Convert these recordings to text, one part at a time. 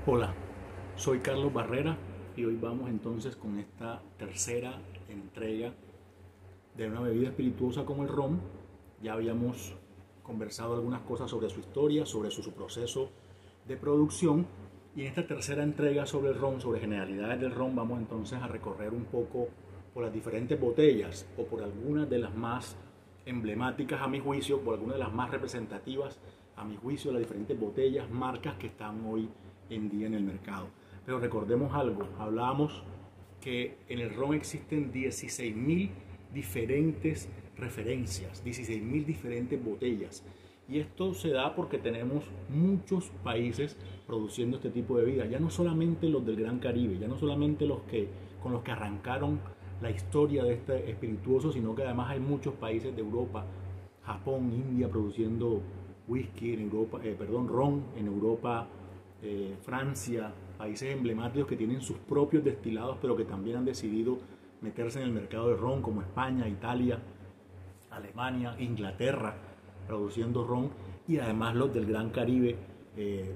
Hola, soy Carlos Barrera y hoy vamos entonces con esta tercera entrega de una bebida espirituosa como el ron. Ya habíamos conversado algunas cosas sobre su historia, sobre su proceso de producción, y en esta tercera entrega sobre el ron, sobre generalidades del ron, vamos entonces a recorrer un poco por las diferentes botellas o por algunas de las más emblemáticas a mi juicio, por algunas de las más representativas a mi juicio, las diferentes botellas, marcas que están hoy en día en el mercado. Pero recordemos algo, hablábamos que en el ron existen 16.000 diferentes referencias, 16.000 diferentes botellas. Y esto se da porque tenemos muchos países produciendo este tipo de bebidas, ya no solamente los del Gran Caribe, ya no solamente con los que arrancaron la historia de este espirituoso, sino que además hay muchos países de Europa, Japón, India produciendo whisky en Europa, ron en Europa, Francia, países emblemáticos que tienen sus propios destilados, pero que también han decidido meterse en el mercado de ron, como España, Italia, Alemania, Inglaterra, produciendo ron, y además los del Gran Caribe,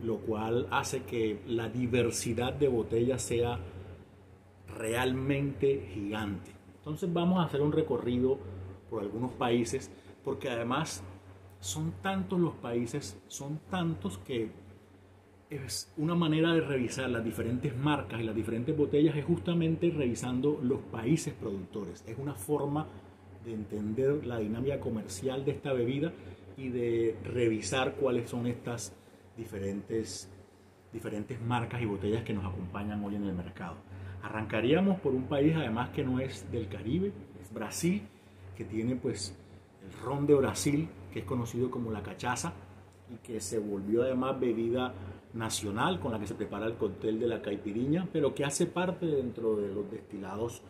lo cual hace que la diversidad de botellas sea realmente gigante. Entonces vamos a hacer un recorrido por algunos países, porque además son tantos los países, son tantos que es una manera de revisar las diferentes marcas y las diferentes botellas es justamente revisando los países productores. Es una forma de entender la dinámica comercial de esta bebida y de revisar cuáles son estas diferentes marcas y botellas que nos acompañan hoy en el mercado. Arrancaríamos por un país además que no es del Caribe, es Brasil, que tiene pues el ron de Brasil, que es conocido como la cachaza y que se volvió además bebida nacional con la que se prepara el cóctel de la caipirinha, pero que hace parte dentro de los destilados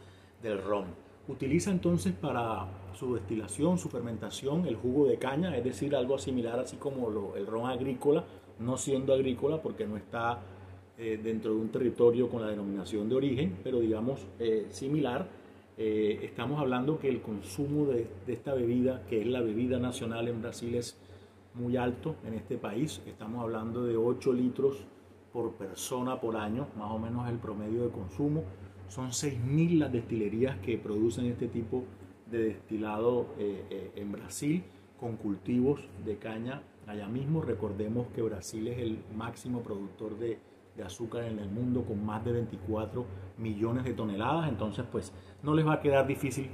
del ron. Utiliza entonces para su destilación, su fermentación, el jugo de caña, es decir, algo similar así como el ron agrícola, no siendo agrícola porque no está dentro de un territorio con la denominación de origen, pero digamos similar. Estamos hablando que el consumo de esta bebida, que es la bebida nacional en Brasil, es muy alto en este país. Estamos hablando de 8 litros por persona por año, más o menos el promedio de consumo. Son 6.000 las destilerías que producen este tipo de destilado en Brasil, con cultivos de caña allá mismo. Recordemos que Brasil es el máximo productor de azúcar en el mundo, con más de 24 millones de toneladas. Entonces pues no les va a quedar difícil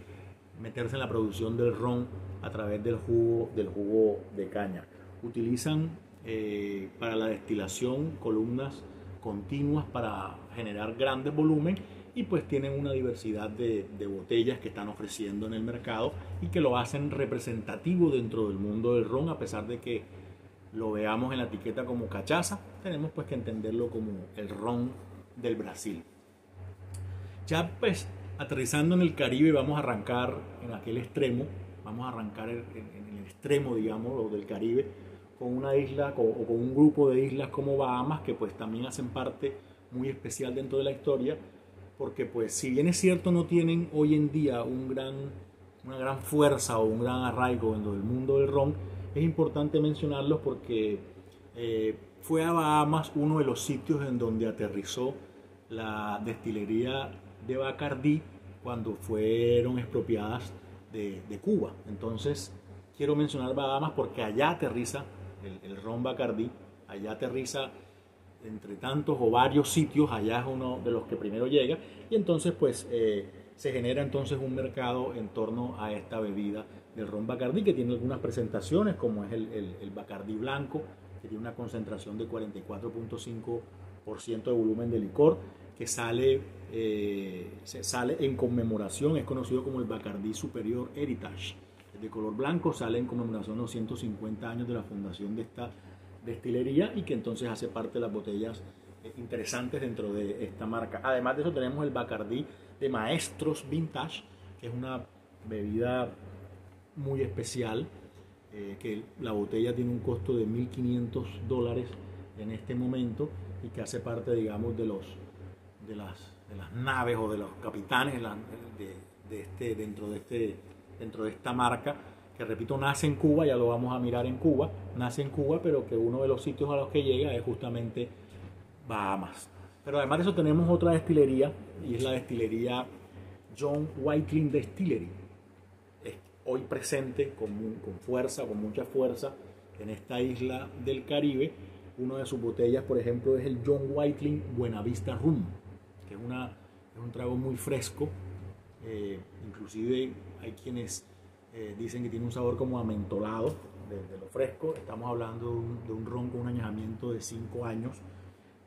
meterse en la producción del ron a través del jugo de caña. Utilizan para la destilación columnas continuas para generar grandes volúmenes, y pues tienen una diversidad de botellas que están ofreciendo en el mercado y que lo hacen representativo dentro del mundo del ron. A pesar de que lo veamos en la etiqueta como cachaza, tenemos pues que entenderlo como el ron del Brasil. Ya pues aterrizando en el Caribe, vamos a arrancar en aquel extremo, vamos a arrancar en el extremo, digamos, del Caribe, con una isla o con un grupo de islas como Bahamas, que pues también hacen parte muy especial dentro de la historia, porque pues si bien es cierto no tienen hoy en día una gran fuerza o un gran arraigo dentro del mundo del ron, es importante mencionarlos porque fue a Bahamas uno de los sitios en donde aterrizó la destilería de Bacardí cuando fueron expropiadas de Cuba. Entonces quiero mencionar Bahamas porque allá aterriza el ron Bacardí, allá aterriza entre tantos o varios sitios, allá es uno de los que primero llega, y entonces pues se genera entonces un mercado en torno a esta bebida del ron Bacardí, que tiene algunas presentaciones como es el Bacardí blanco, que tiene una concentración de 44.5% de volumen de licor, que se sale en conmemoración, es conocido como el Bacardí Superior Heritage, es de color blanco, sale en conmemoración de los 150 años de la fundación de esta destilería, y que entonces hace parte de las botellas interesantes dentro de esta marca. Además de eso tenemos el Bacardí de Maestros Vintage, que es una bebida muy especial, que la botella tiene un costo de $1.500 en este momento, y que hace parte, digamos, de las naves o de los capitanes dentro de esta marca, que repito, nace en Cuba, ya lo vamos a mirar en Cuba, nace en Cuba, pero que uno de los sitios a los que llega es justamente Bahamas. Pero además de eso tenemos otra destilería y es la destilería John Whiteling Distillery. Es hoy presente con fuerza, con mucha fuerza en esta isla del Caribe. Una de sus botellas, por ejemplo, es el John Whiteling Buenavista Rum, que es un trago muy fresco. Inclusive hay quienes dicen que tiene un sabor como amentolado de lo fresco. Estamos hablando de un ron con un añejamiento de 5 años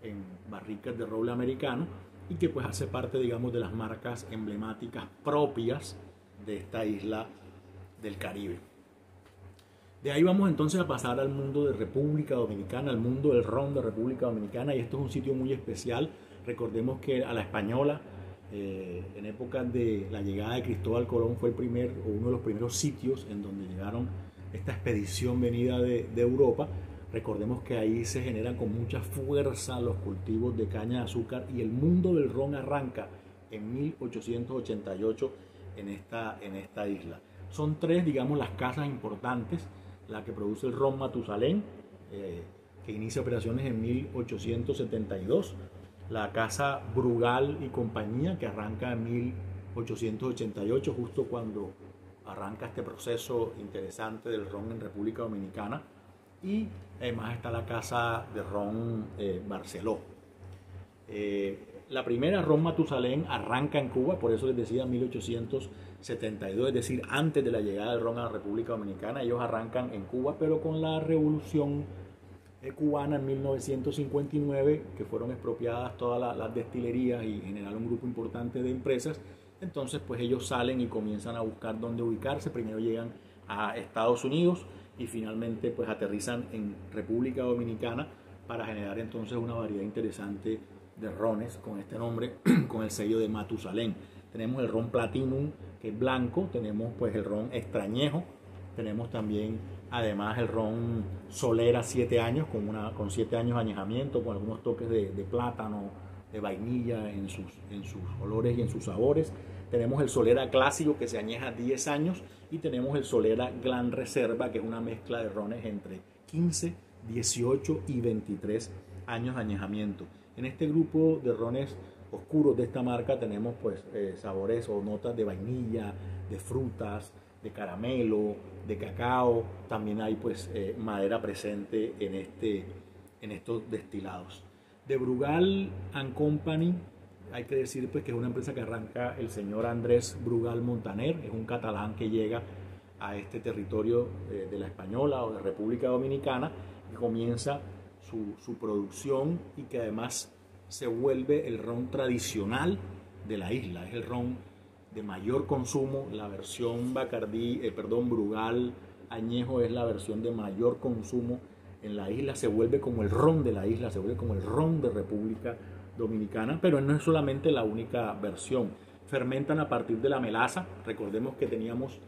en barricas de roble americano y que pues hace parte, digamos, de las marcas emblemáticas propias de esta isla del Caribe. De ahí vamos entonces a pasar al mundo de República Dominicana, al mundo del ron de República Dominicana, y esto es un sitio muy especial. Recordemos que a La Española, en épocas de la llegada de Cristóbal Colón, fue uno de los primeros sitios en donde llegaron esta expedición venida de Europa. Recordemos que ahí se generan con mucha fuerza los cultivos de caña de azúcar y el mundo del ron arranca en 1888 en esta isla. Son 3, digamos, las casas importantes: la que produce el ron Matusalén, que inicia operaciones en 1872, la casa Brugal y compañía, que arranca en 1888, justo cuando arranca este proceso interesante del ron en República Dominicana, y además está la casa de ron Barceló. La primera, ron Matusalén, arranca en Cuba, por eso les decía 1872, es decir, antes de la llegada del ron a la República Dominicana. Ellos arrancan en Cuba, pero con la revolución cubana en 1959, que fueron expropiadas todas las destilerías y generaron un grupo importante de empresas. Entonces pues ellos salen y comienzan a buscar dónde ubicarse. Primero llegan a Estados Unidos y finalmente pues aterrizan en República Dominicana para generar entonces una variedad interesante de rones con este nombre, con el sello de Matusalén. Tenemos el ron Platinum, que es blanco, tenemos pues el ron Extrañejo, tenemos también además el ron Solera 7 años, con 7 años de añejamiento, con algunos toques de plátano, de vainilla en sus olores y en sus sabores. Tenemos el Solera Clásico, que se añeja 10 años, y tenemos el Solera Gran Reserva, que es una mezcla de rones entre 15, 18 y 23 años de añejamiento. En este grupo de rones oscuros de esta marca tenemos pues sabores o notas de vainilla, de frutas, de caramelo, de cacao. También hay pues madera presente en estos destilados. De Brugal and Company, hay que decir pues que es una empresa que arranca el señor Andrés Brugal Montaner, es un catalán que llega a este territorio de La Española o de República Dominicana y comienza su producción, y que además se vuelve el ron tradicional de la isla. Es el ron de mayor consumo. La versión Brugal Añejo es la versión de mayor consumo en la isla. Se vuelve como el ron de la isla, se vuelve como el ron de República Dominicana, pero no es solamente la única versión. Fermentan a partir de la melaza. Recordemos que teníamos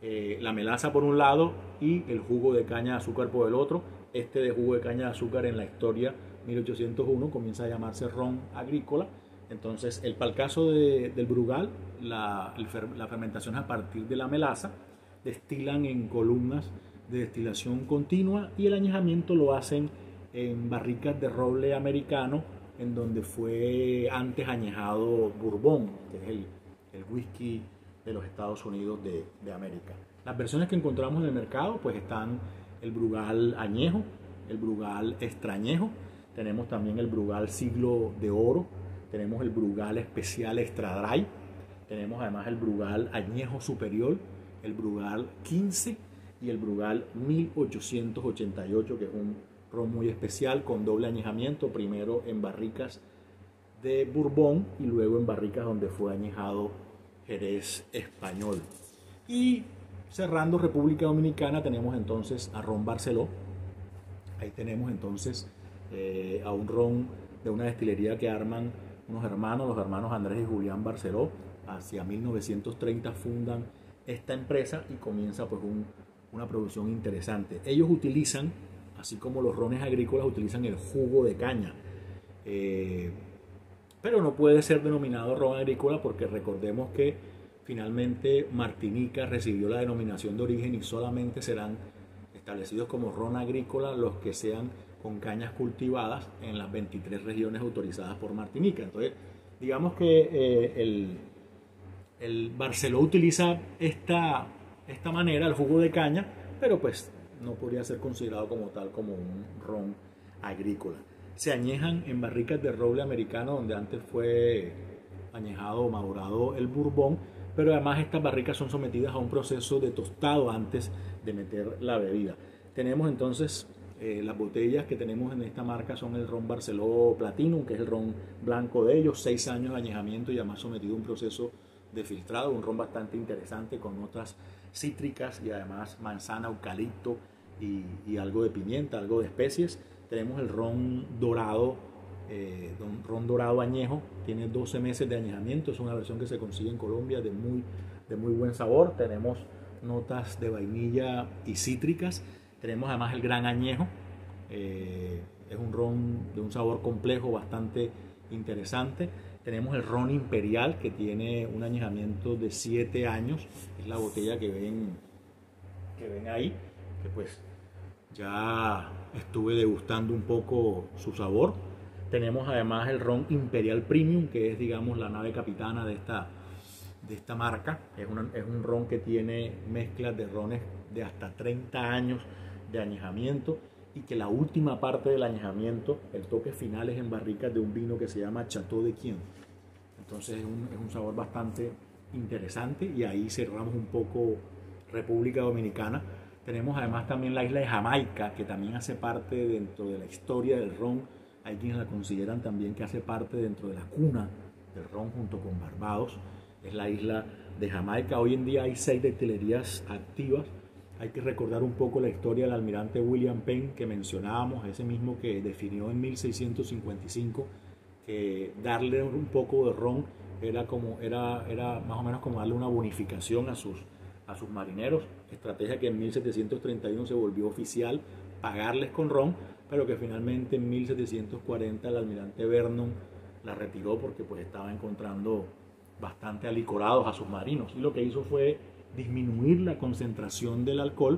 la melaza por un lado y el jugo de caña de azúcar por el otro. Este de jugo de caña de azúcar en la historia 1801 comienza a llamarse ron agrícola. Entonces para el caso del Brugal, la fermentación es a partir de la melaza, destilan en columnas de destilación continua y el añejamiento lo hacen en barricas de roble americano, en donde fue antes añejado Bourbon, que es el whisky de los Estados Unidos de América. Las versiones que encontramos en el mercado pues están el Brugal Añejo, el Brugal Extrañejo, tenemos también el Brugal Siglo de Oro, tenemos el Brugal Especial Extra Dry, tenemos además el Brugal Añejo Superior, el Brugal 15 y el Brugal 1888, que es un ron muy especial con doble añejamiento, primero en barricas de Bourbon y luego en barricas donde fue añejado Jerez español. Y cerrando República Dominicana tenemos entonces a ron Barceló. Ahí tenemos entonces a un ron de una destilería que arman los hermanos Andrés y Julián Barceló. Hacia 1930 fundan esta empresa y comienza pues una producción interesante. Ellos utilizan, así como los rones agrícolas, utilizan el jugo de caña. Pero no puede ser denominado ron agrícola porque recordemos que finalmente Martinica recibió la denominación de origen y solamente serán establecidos como ron agrícola los que sean con cañas cultivadas en las 23 regiones autorizadas por Martinica. Entonces, digamos que el Barceló utiliza esta manera, el jugo de caña, pero pues no podría ser considerado como tal como un ron agrícola. Se añejan en barricas de roble americano, donde antes fue añejado o madurado el bourbon, pero además estas barricas son sometidas a un proceso de tostado antes de meter la bebida. Tenemos entonces las botellas que tenemos en esta marca son el ron Barceló Platinum, que es el ron blanco de ellos, 6 años de añejamiento y además sometido a un proceso de filtrado, un ron bastante interesante con notas cítricas y además manzana, eucalipto y algo de pimienta, algo de especies. Tenemos el ron dorado añejo, tiene 12 meses de añejamiento, es una versión que se consigue en Colombia de muy buen sabor. Tenemos notas de vainilla y cítricas. Tenemos además el gran añejo, es un ron de un sabor complejo bastante interesante. Tenemos el ron imperial, que tiene un añejamiento de 7 años, es la botella que ven ahí, que pues ya estuve degustando un poco su sabor. Tenemos además el ron Imperial Premium, que es, digamos, la nave capitana de esta marca. Es un ron que tiene mezclas de rones de hasta 30 años de añejamiento y que la última parte del añejamiento, el toque final, es en barricas de un vino que se llama Chateau de Quien. Entonces es un sabor bastante interesante y ahí cerramos un poco República Dominicana. Tenemos además también la isla de Jamaica, que también hace parte dentro de la historia del ron. Hay quienes la consideran también que hace parte dentro de la cuna del ron junto con Barbados. Es la isla de Jamaica. Hoy en día hay 6 destilerías activas. Hay que recordar un poco la historia del almirante William Penn que mencionábamos, ese mismo que definió en 1655 que darle un poco de ron era más o menos como darle una bonificación a sus marineros, estrategia que en 1731 se volvió oficial, pagarles con ron, pero que finalmente en 1740 el almirante Vernon la retiró porque pues estaba encontrando bastante alicorados a sus marinos, y lo que hizo fue disminuir la concentración del alcohol,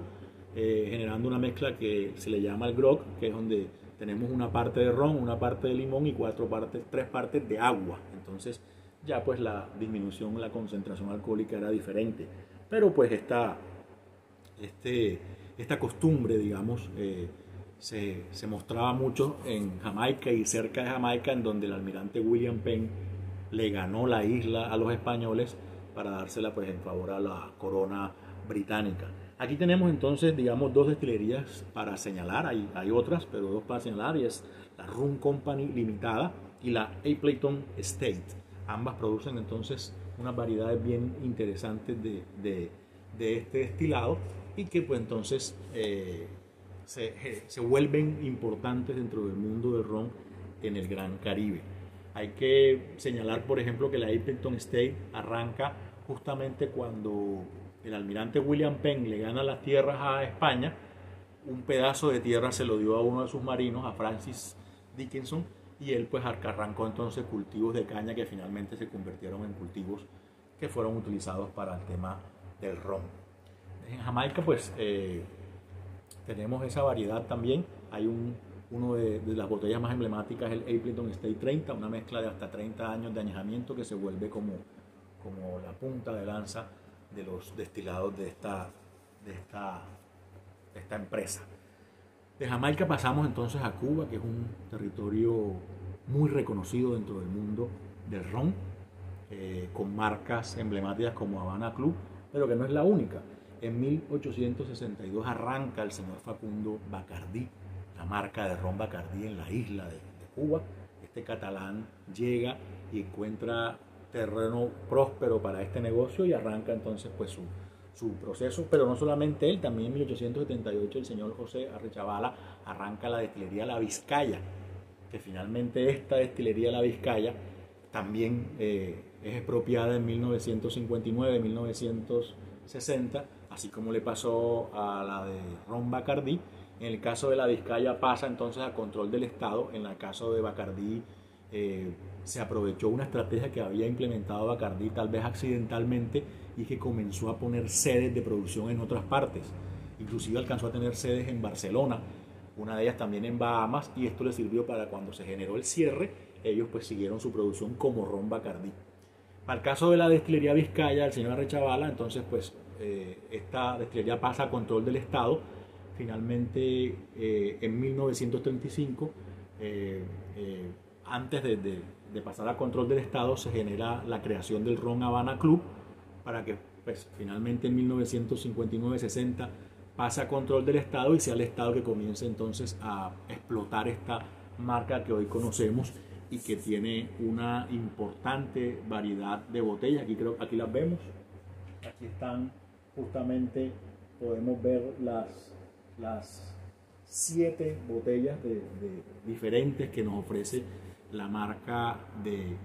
generando una mezcla que se le llama el grog, que es donde tenemos una parte de ron, una parte de limón y 3 partes de agua. Entonces ya pues la disminución, la concentración alcohólica era diferente, pero pues esta costumbre, digamos, se mostraba mucho en Jamaica y cerca de Jamaica, en donde el almirante William Penn le ganó la isla a los españoles para dársela pues en favor a la corona británica. Aquí tenemos entonces, digamos, 2 destilerías para señalar, hay otras, pero 2 para señalar, y es la Rum Company Limitada y la Appleton Estate. Ambas producen entonces unas variedades bien interesantes de este destilado y que pues entonces se vuelven importantes dentro del mundo del ron en el Gran Caribe. Hay que señalar, por ejemplo, que la Appleton Estate arranca justamente cuando el almirante William Penn le gana las tierras a España. Un pedazo de tierra se lo dio a uno de sus marinos, a Francis Dickinson, y él pues arrancó entonces cultivos de caña que finalmente se convirtieron en cultivos que fueron utilizados para el tema del ron. En Jamaica pues tenemos esa variedad también. Hay uno de las botellas más emblemáticas, el Appleton Estate 30, una mezcla de hasta 30 años de añejamiento que se vuelve como la punta de lanza de los destilados de esta empresa. De Jamaica pasamos entonces a Cuba, que es un territorio muy reconocido dentro del mundo del ron, con marcas emblemáticas como Havana Club, pero que no es la única. En 1862 arranca el señor Facundo Bacardí, la marca de ron Bacardí en la isla de Cuba. Este catalán llega y encuentra terreno próspero para este negocio y arranca entonces pues su proceso, pero no solamente él, también en 1878 el señor José Arrechavala arranca la destilería La Vizcaya, que finalmente esta destilería La Vizcaya también es expropiada en 1959, 1960, así como le pasó a la de ron Bacardí. En el caso de La Vizcaya pasa entonces a control del Estado. En el caso de Bacardí se aprovechó una estrategia que había implementado Bacardí tal vez accidentalmente, y que comenzó a poner sedes de producción en otras partes. Inclusive alcanzó a tener sedes en Barcelona, una de ellas también en Bahamas, y esto les sirvió para cuando se generó el cierre, ellos pues siguieron su producción como ron Bacardí. Para el caso de la destilería Vizcaya, del señor Arrechavala, entonces pues esta destilería pasa a control del Estado. Finalmente en 1935, antes de pasar a control del Estado, se genera la creación del Ron Habana Club, para que pues finalmente en 1959-60 pase a control del Estado y sea el Estado que comience entonces a explotar esta marca que hoy conocemos y que tiene una importante variedad de botellas. Aquí las vemos, aquí están justamente, podemos ver las 7 botellas de diferentes que nos ofrece la marca de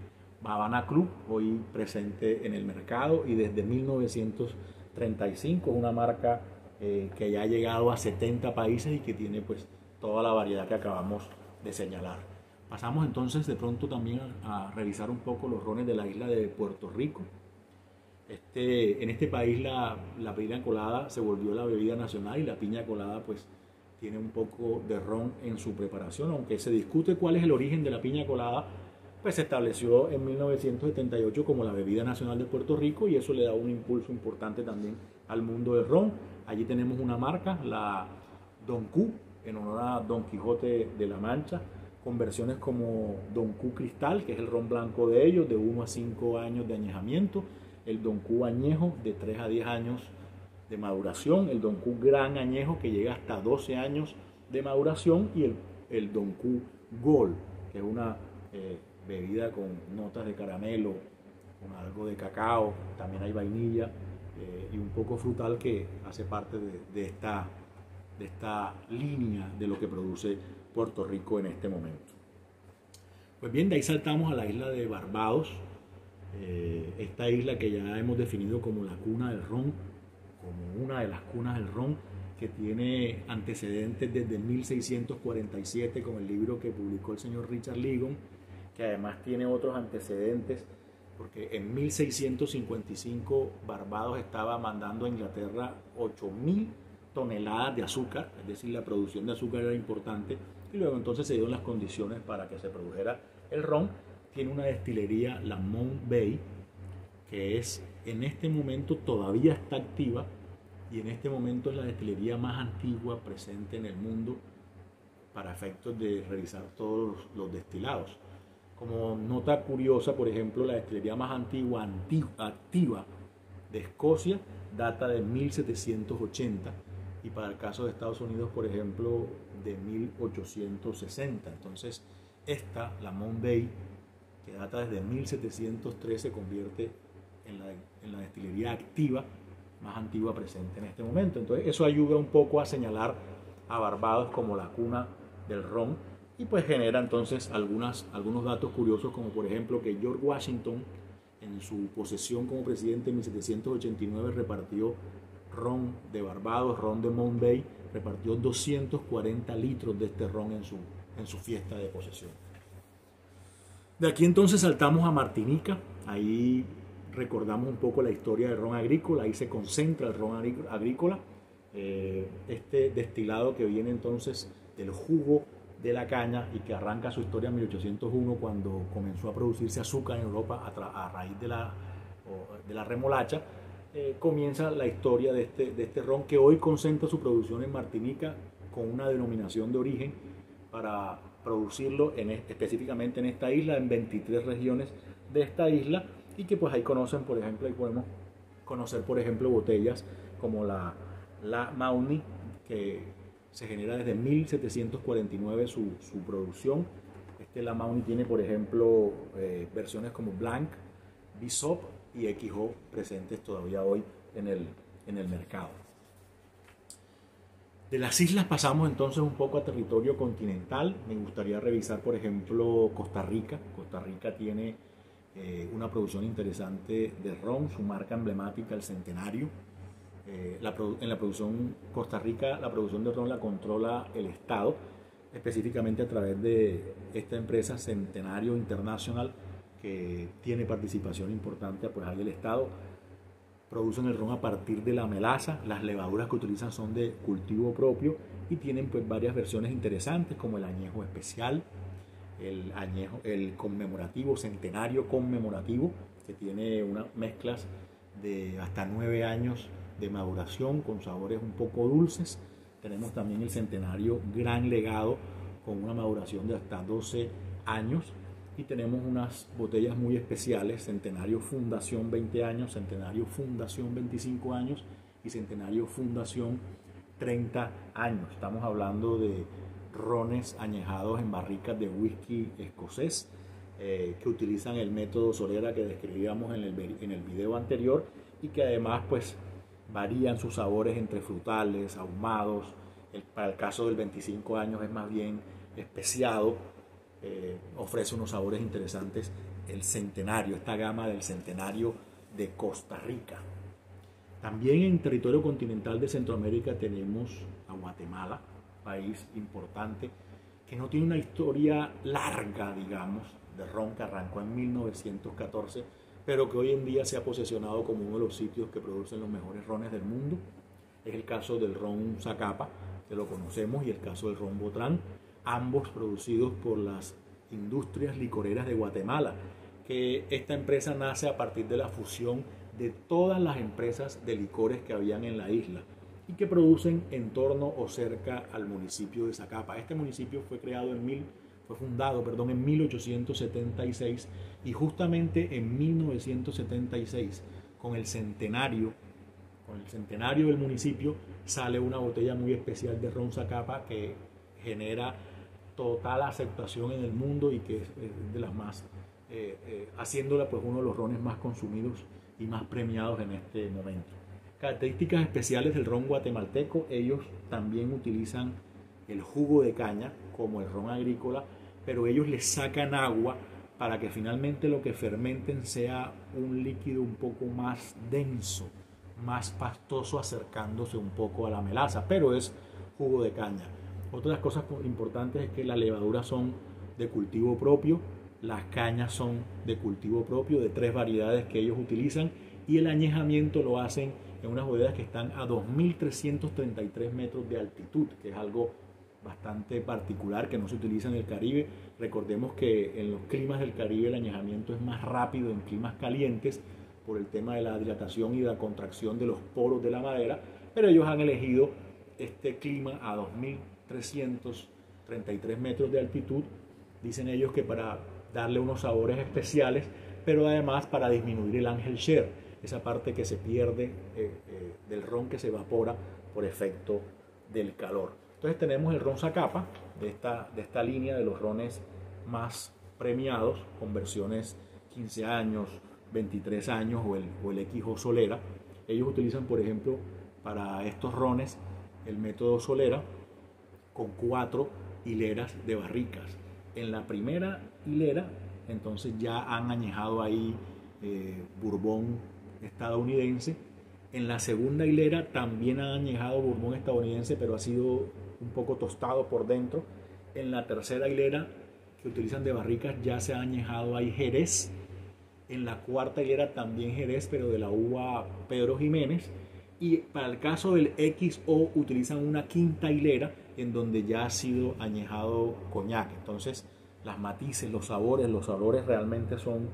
Habana Club, hoy presente en el mercado, y desde 1935 es una marca que ya ha llegado a 70 países y que tiene pues toda la variedad que acabamos de señalar. Pasamos entonces de pronto también a revisar un poco los rones de la isla de Puerto Rico. En este país la piña colada se volvió la bebida nacional, y la piña colada pues tiene un poco de ron en su preparación, aunque se discute cuál es el origen de la piña colada. Pues se estableció en 1978 como la bebida nacional de Puerto Rico, y eso le da un impulso importante también al mundo del ron. Allí tenemos una marca, la Don Q, en honor a Don Quijote de la Mancha, con versiones como Don Q Cristal, que es el ron blanco de ellos, de 1 a 5 años de añejamiento, el Don Q Añejo, de 3 a 10 años de maduración, el Don Q Gran Añejo, que llega hasta 12 años de maduración, y el Don Q Gold, que es una bebida con notas de caramelo, con algo de cacao, también hay vainilla y un poco frutal, que hace parte de esta línea de lo que produce Puerto Rico en este momento. Pues bien, de ahí saltamos a la isla de Barbados, esta isla que ya hemos definido como la cuna del ron, como una de las cunas del ron, que tiene antecedentes desde 1647 con el libro que publicó el señor Richard Ligon, que además tiene otros antecedentes, porque en 1655 Barbados estaba mandando a Inglaterra 8.000 toneladas de azúcar, es decir, la producción de azúcar era importante, y luego entonces se dieron las condiciones para que se produjera el ron. Tiene una destilería, la Mount Bay, que es en este momento todavía está activa, y en este momento es la destilería más antigua presente en el mundo para efectos de revisar todos los destilados. Como nota curiosa, por ejemplo, la destilería más antigua activa de Escocia data de 1780, y para el caso de Estados Unidos, por ejemplo, de 1860. Entonces esta, la Mount Bay, que data desde 1703, se convierte en la destilería activa más antigua presente en este momento. Entonces eso ayuda un poco a señalar a Barbados como la cuna del ron, y pues genera entonces algunos datos curiosos, como por ejemplo que George Washington, en su posesión como presidente en 1789, repartió ron de Barbados, ron de Mount Bay, repartió 240 litros de este ron en su fiesta de posesión. De aquí entonces saltamos a Martinica. Ahí recordamos un poco la historia del ron agrícola, ahí se concentra el ron agrícola, este destilado que viene entonces del jugo de la caña y que arranca su historia en 1801, cuando comenzó a producirse azúcar en Europa a raíz de la remolacha. Comienza la historia de este ron, que hoy concentra su producción en Martinica, con una denominación de origen para producirlo específicamente en esta isla, en 23 regiones de esta isla, y que pues ahí conocen, por ejemplo, ahí podemos conocer, por ejemplo, botellas como la Mauni, que se genera desde 1749 su producción. La Mauni tiene, por ejemplo, versiones como Blanc, Bishop y XO presentes todavía hoy en el mercado. De las islas pasamos entonces un poco a territorio continental. Me gustaría revisar, por ejemplo, Costa Rica. Costa Rica tiene una producción interesante de ron, su marca emblemática, el Centenario. En la producción Costa Rica, la producción de ron la controla el Estado, específicamente a través de esta empresa Centenario International, que tiene participación importante, pues ahí el Estado. producen el ron a partir de la melaza, las levaduras que utilizan son de cultivo propio y tienen pues varias versiones interesantes como el añejo especial, el conmemorativo, centenario conmemorativo, que tiene unas mezclas de hasta 9 años de maduración con sabores un poco dulces. Tenemos también el centenario gran legado con una maduración de hasta 12 años y tenemos unas botellas muy especiales, centenario fundación 20 años, centenario fundación 25 años y centenario fundación 30 años. Estamos hablando de rones añejados en barricas de whisky escocés que utilizan el método Solera que describíamos en el video anterior y que además pues varían sus sabores entre frutales, ahumados. Para el caso del 25 años es más bien especiado, ofrece unos sabores interesantes el centenario, esta gama del centenario de Costa Rica. También en territorio continental de Centroamérica tenemos a Guatemala, país importante que no tiene una historia larga, digamos, de ron, que arrancó en 1914, pero que hoy en día se ha posesionado como uno de los sitios que producen los mejores rones del mundo. Es el caso del ron Zacapa, que lo conocemos, y el caso del ron Botrán, ambos producidos por las industrias licoreras de Guatemala, que esta empresa nace a partir de la fusión de todas las empresas de licores que habían en la isla y que producen en torno o cerca al municipio de Zacapa. Este municipio fue fundado en 1876 y justamente en 1976, con el centenario del municipio, sale una botella muy especial de ron Zacapa que genera total aceptación en el mundo y que es de las más, haciéndola pues uno de los rones más consumidos y más premiados en este momento. Características especiales del ron guatemalteco: ellos también utilizan el jugo de caña como el ron agrícola, pero ellos le sacan agua para que finalmente lo que fermenten sea un líquido un poco más denso, más pastoso, acercándose un poco a la melaza, pero es jugo de caña. Otras cosas importantes es que las levaduras son de cultivo propio, las cañas son de cultivo propio, de 3 variedades que ellos utilizan, y el añejamiento lo hacen en unas bodegas que están a 2.333 metros de altitud, que es algo bastante particular que no se utiliza en el Caribe. Recordemos que en los climas del Caribe el añejamiento es más rápido en climas calientes por el tema de la dilatación y la contracción de los poros de la madera, pero ellos han elegido este clima a 2.333 metros de altitud, dicen ellos, que para darle unos sabores especiales, pero además para disminuir el Angel Share, esa parte que se pierde del ron, que se evapora por efecto del calor. Entonces tenemos el ron Zacapa, de esta línea de los rones más premiados, con versiones 15 años, 23 años o el XO Solera. Ellos utilizan, por ejemplo, para estos rones el método Solera con 4 hileras de barricas. En la primera hilera, entonces ya han añejado ahí Bourbon estadounidense. En la segunda hilera también han añejado Bourbon estadounidense, pero ha sido un poco tostado por dentro. En la tercera hilera, que utilizan de barricas, ya se ha añejado ahí Jerez. En la cuarta hilera también Jerez, pero de la uva Pedro Jiménez. Y para el caso del XO utilizan una quinta hilera en donde ya ha sido añejado coñac. Entonces las matices, los sabores realmente son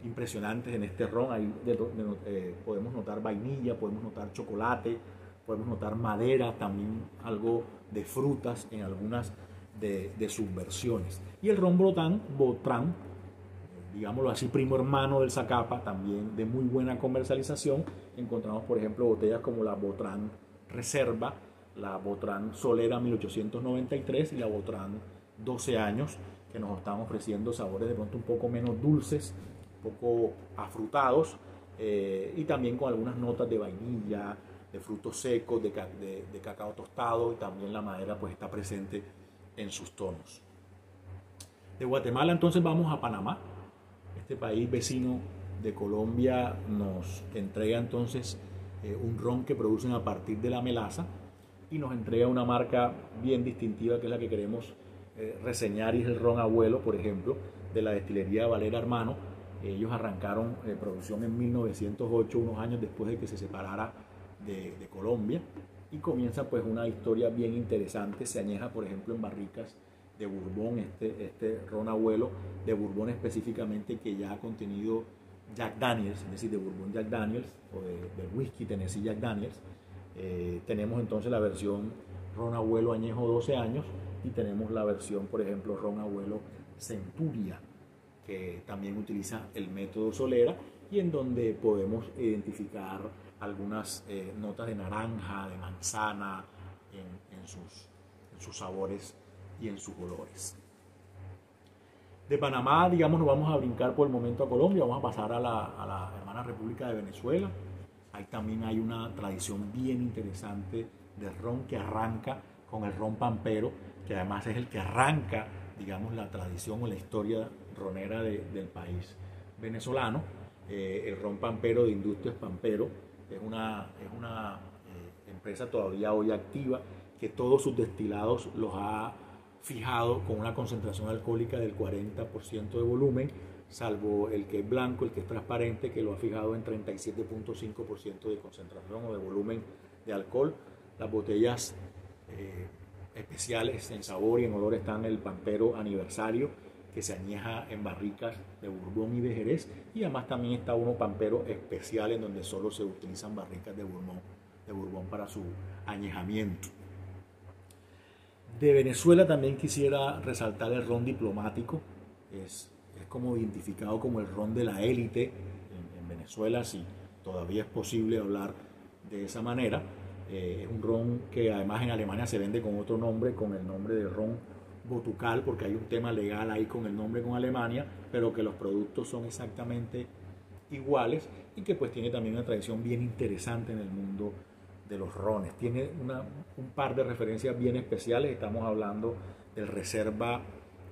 impresionantes en este ron. Ahí podemos notar vainilla, podemos notar chocolate, podemos notar madera, también algo de frutas en algunas de sus versiones. Y el ron Botrán, digámoslo así, primo hermano del Zacapa, también de muy buena comercialización. Encontramos, por ejemplo, botellas como la Botrán Reserva, la Botrán Solera 1893 y la Botrán 12 años, que nos están ofreciendo sabores de pronto un poco menos dulces, un poco afrutados, y también con algunas notas de vainilla, de frutos secos, de cacao tostado, y también la madera pues está presente en sus tonos. De Guatemala entonces vamos a Panamá. Este país vecino de Colombia nos entrega entonces un ron que producen a partir de la melaza y nos entrega una marca bien distintiva, que es la que queremos reseñar, y es el ron Abuelo, por ejemplo, de la destilería Valera Hermano. Ellos arrancaron producción en 1908, unos años después de que se separara de Colombia, y comienza pues una historia bien interesante. Se añeja, por ejemplo, en barricas de Bourbon, este ron abuelo de Bourbon específicamente, que ya ha contenido Jack Daniels, es decir, de Bourbon Jack Daniels, o del whisky Tennessee Jack Daniels. Tenemos entonces la versión ron abuelo añejo 12 años, y tenemos la versión, por ejemplo, ron abuelo Centuria, que también utiliza el método Solera, y en donde podemos identificar algunas notas de naranja, de manzana en sus sabores y en sus olores. De Panamá, digamos, nos vamos a brincar por el momento a Colombia, vamos a pasar a la hermana República de Venezuela. Ahí también hay una tradición bien interesante de ron que arranca con el ron pampero, que además es el que arranca, digamos, la tradición o la historia ronera del país venezolano. El ron pampero de Industrias Pampero es una empresa todavía hoy activa, que todos sus destilados los ha fijado con una concentración alcohólica del 40% de volumen, salvo el que es blanco, el que es transparente, que lo ha fijado en 37.5% de concentración o de volumen de alcohol. Las botellas especiales en sabor y en olor están el Pampero Aniversario, que se añeja en barricas de Bourbon y de Jerez, y además también está uno Pampero Especial, en donde solo se utilizan barricas de Bourbon para su añejamiento. De Venezuela también quisiera resaltar el ron diplomático. Es como identificado como el ron de la élite en Venezuela, si todavía es posible hablar de esa manera. Es un ron que además en Alemania se vende con otro nombre, con el nombre de ron Botucal, porque hay un tema legal ahí con el nombre con Alemania, pero que los productos son exactamente iguales, y que pues tiene también una tradición bien interesante en el mundo de los rones. Tiene un par de referencias bien especiales. Estamos hablando del Reserva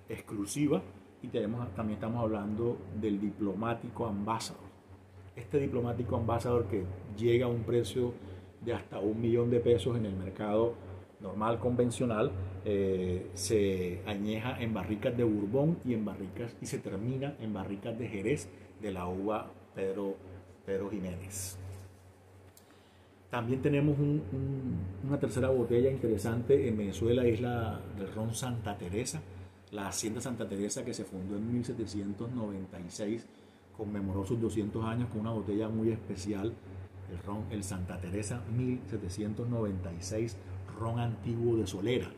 Exclusiva, y también estamos hablando del Diplomático Ambassador. Este Diplomático Ambassador, que llega a un precio de hasta $1.000.000 en el mercado normal, convencional, se añeja en barricas de Bourbon y se termina en barricas de Jerez de la uva Pedro Jiménez. También tenemos una tercera botella interesante en Venezuela, es la del ron Santa Teresa. La hacienda Santa Teresa, que se fundó en 1796, conmemoró sus 200 años con una botella muy especial, el Santa Teresa 1796, ron antiguo de Solera,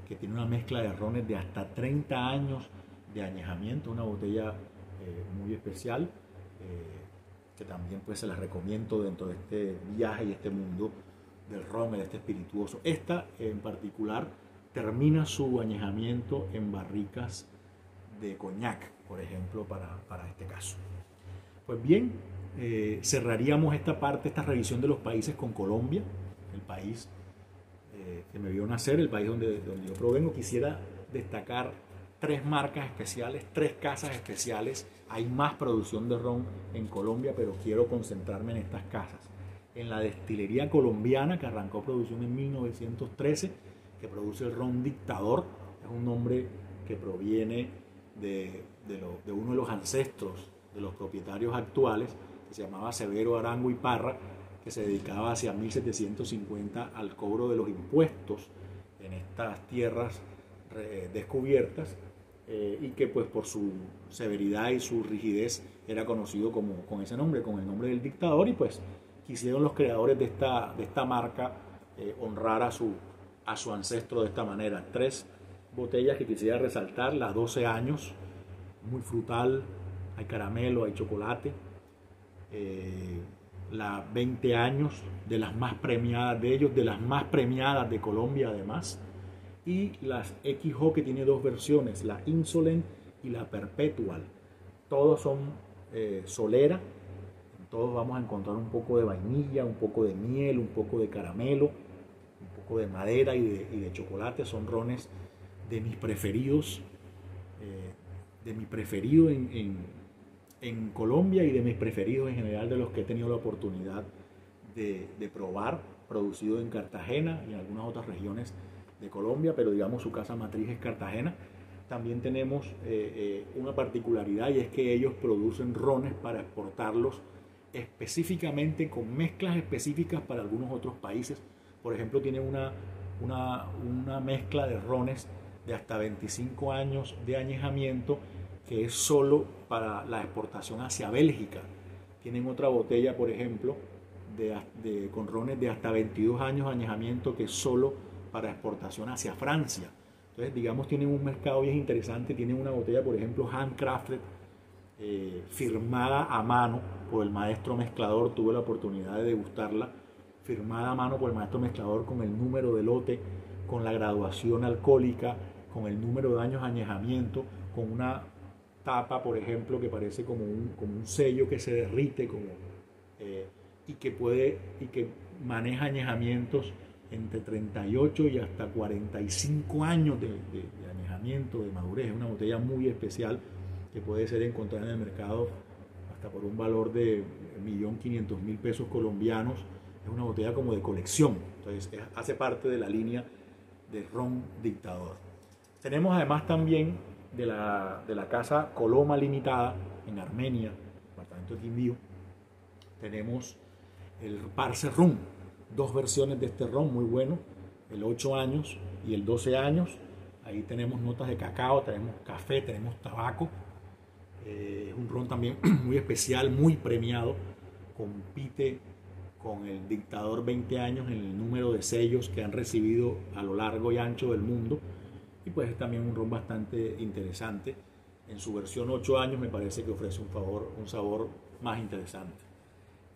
que tiene una mezcla de rones de hasta 30 años de añejamiento, una botella muy especial, que también pues se las recomiendo dentro de este viaje y este mundo del ron, de este espirituoso. Esta en particular termina su añejamiento en barricas de coñac, por ejemplo, para este caso. Pues bien, cerraríamos esta revisión de los países con Colombia, el país que me vio nacer, el país donde yo provengo. Quisiera destacar 3 marcas especiales, 3 casas especiales. Hay más producción de ron en Colombia, pero quiero concentrarme en estas casas. En la destilería colombiana, que arrancó producción en 1913, que produce el ron Dictador. Es un nombre que proviene de uno de los ancestros de los propietarios actuales, que se llamaba Severo Arango y Parra, que se dedicaba hacia 1750 al cobro de los impuestos en estas tierras descubiertas, y que pues por su severidad y su rigidez era conocido con ese nombre, con el nombre del Dictador, y pues quisieron los creadores de esta marca honrar a su ancestro de esta manera. 3 botellas que quisiera resaltar: la 12 años, muy frutal, hay caramelo, hay chocolate. La 20 años, de las más premiadas de ellos, de las más premiadas de Colombia además. Y las XO, que tiene 2 versiones, la Insolent y la Perpetual. Todos son solera. En todos vamos a encontrar un poco de vainilla, un poco de miel, un poco de caramelo, un poco de madera y de chocolate. Son rones de mis preferidos, en Colombia, y de mis preferidos en general, de los que he tenido la oportunidad de probar, producido en Cartagena y en algunas otras regiones de Colombia, pero digamos su casa matriz es Cartagena. también tenemos una particularidad, y es que ellos producen rones para exportarlos específicamente con mezclas específicas para algunos otros países. Por ejemplo, tienen una mezcla de rones de hasta 25 años de añejamiento que es solo para la exportación hacia Bélgica. Tienen otra botella, por ejemplo, con rones de hasta 22 años de añejamiento que es solo para exportación hacia Francia. Entonces, digamos, tienen un mercado bien interesante. Tienen una botella, por ejemplo, handcrafted, firmada a mano por el maestro mezclador. Tuve la oportunidad de degustarla, firmada a mano por el maestro mezclador, con el número de lote, con la graduación alcohólica, con el número de años de añejamiento, con una tapa, por ejemplo, que parece como un sello que se derrite, y que maneja añejamientos entre 38 y hasta 45 años de añejamiento, de madurez. Es una botella muy especial que puede ser encontrada en el mercado hasta por un valor de 1.500.000 pesos colombianos. Es una botella como de colección, entonces hace parte de la línea de ron Dictador. Tenemos además también de la casa Coloma Limitada en Armenia, departamento de Quindío, tenemos el Parce Rum, dos versiones de este ron muy bueno, el 8 años y el 12 años. Ahí tenemos notas de cacao, tenemos café, tenemos tabaco. Es un ron también muy especial, muy premiado. Compite con el Dictador 20 años en el número de sellos que han recibido a lo largo y ancho del mundo. Y pues es también un ron bastante interesante. En su versión 8 años me parece que ofrece un sabor más interesante.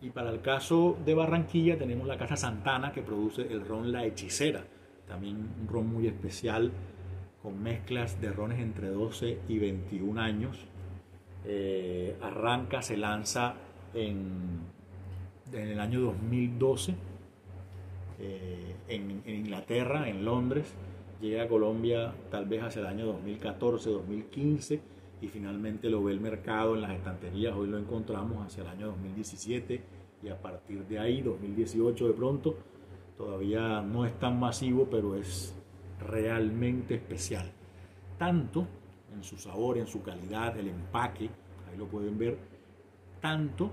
Y para el caso de Barranquilla tenemos la Casa Santana, que produce el ron La Hechicera, también un ron muy especial con mezclas de rones entre 12 y 21 años. Se lanza en el año 2012 en Inglaterra, en Londres. Llega a Colombia tal vez hacia el año 2014, 2015, y finalmente lo ve el mercado en las estanterías. Hoy lo encontramos hacia el año 2017, y a partir de ahí, 2018 de pronto, todavía no es tan masivo, pero es realmente especial. Tanto en su sabor, en su calidad, el empaque, ahí lo pueden ver, tanto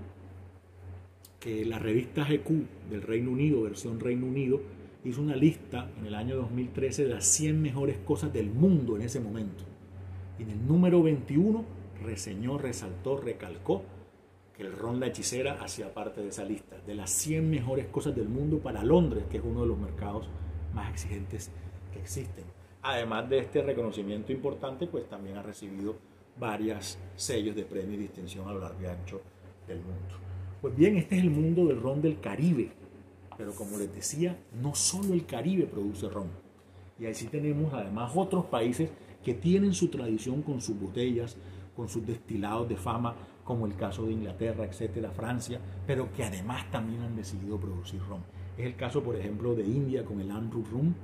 que la revista GQ del Reino Unido, versión Reino Unido, hizo una lista en el año 2013 de las 100 mejores cosas del mundo en ese momento. Y en el número 21 reseñó, resaltó, recalcó que el ron La Hechicera hacía parte de esa lista, de las 100 mejores cosas del mundo para Londres, que es uno de los mercados más exigentes que existen. Además de este reconocimiento importante, pues también ha recibido varios sellos de premio y distinción a lo largo y ancho del mundo. Pues bien, este es el mundo del ron del Caribe. Pero como les decía, no solo el Caribe produce ron. Y así tenemos además otros países que tienen su tradición con sus botellas, con sus destilados de fama, como el caso de Inglaterra, etcétera, Francia, pero que además también han decidido producir ron. Es el caso, por ejemplo, de India con el Amrut Rum.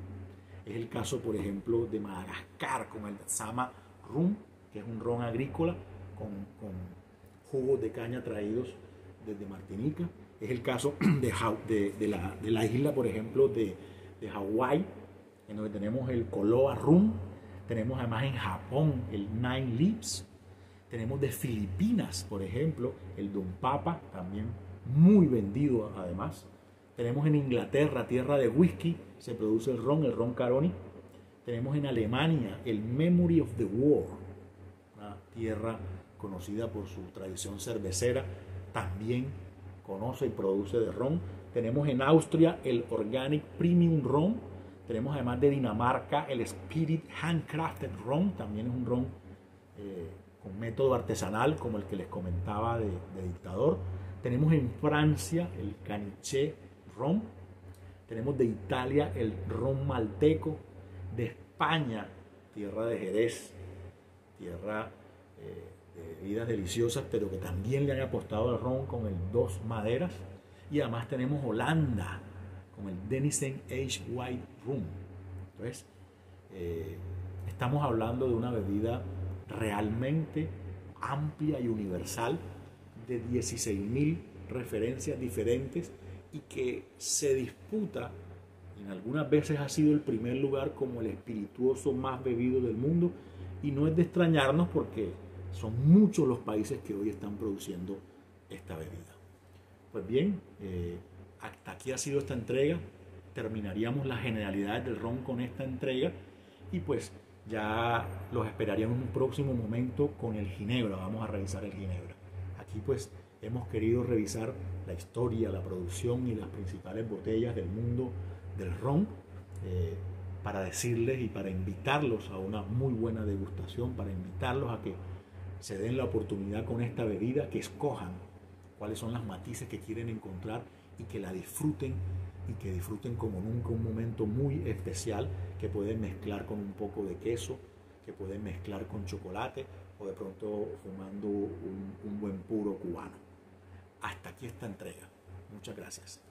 Es el caso, por ejemplo, de Madagascar con el Sama Rum, que es un ron agrícola con jugos de caña traídos desde Martinica. Es el caso de la isla, por ejemplo, de Hawái, en donde tenemos el Koloa Rum. Tenemos además en Japón el Nine Leaves. Tenemos de Filipinas, por ejemplo, el Don Papa, también muy vendido además. Tenemos en Inglaterra, tierra de whisky, se produce el ron Caroni. Tenemos en Alemania el Memory of the War, una tierra conocida por su tradición cervecera, también conoce y produce de ron. Tenemos en Austria el Organic Premium Ron. Tenemos además de Dinamarca el Spirit Handcrafted Ron, también es un ron con método artesanal como el que les comentaba de Dictador. Tenemos en Francia el Caniche Ron. Tenemos de Italia el ron malteco. De España, tierra de Jerez, tierra de bebidas deliciosas, pero que también le han apostado al ron con el Dos Maderas. Y además tenemos Holanda con el Denison Age White Rum. Entonces, estamos hablando de una bebida realmente amplia y universal, de 16.000 referencias diferentes, y que se disputa, en algunas veces ha sido el primer lugar como el espirituoso más bebido del mundo, y no es de extrañarnos porque son muchos los países que hoy están produciendo esta bebida. Pues bien, hasta aquí ha sido esta entrega. Terminaríamos las generalidades del ron con esta entrega y pues ya los esperaría en un próximo momento con el ginebra. Vamos a revisar el ginebra. Aquí pues hemos querido revisar la historia, la producción y las principales botellas del mundo del ron, para decirles y para invitarlos a una muy buena degustación, para invitarlos a que se den la oportunidad con esta bebida, que escojan cuáles son las matices que quieren encontrar y que la disfruten, y que disfruten como nunca un momento muy especial que pueden mezclar con un poco de queso, que pueden mezclar con chocolate o de pronto fumando un buen puro cubano. Hasta aquí esta entrega. Muchas gracias.